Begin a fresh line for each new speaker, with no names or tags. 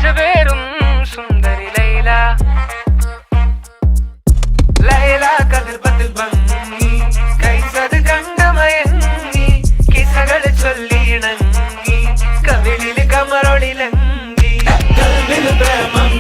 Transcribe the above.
രണ്ടുപേരും സുന്ദരി ലൈല. ലൈല കതിർപ്പത്തിൽ ഭംഗി കൈസത് കണ്ട് മയങ്ങി കിസകൾ ചൊല്ലിയിണങ്ങി കവിളിൽ കമറൊളിലങ്ങി കൽവിൽ പ്രേമം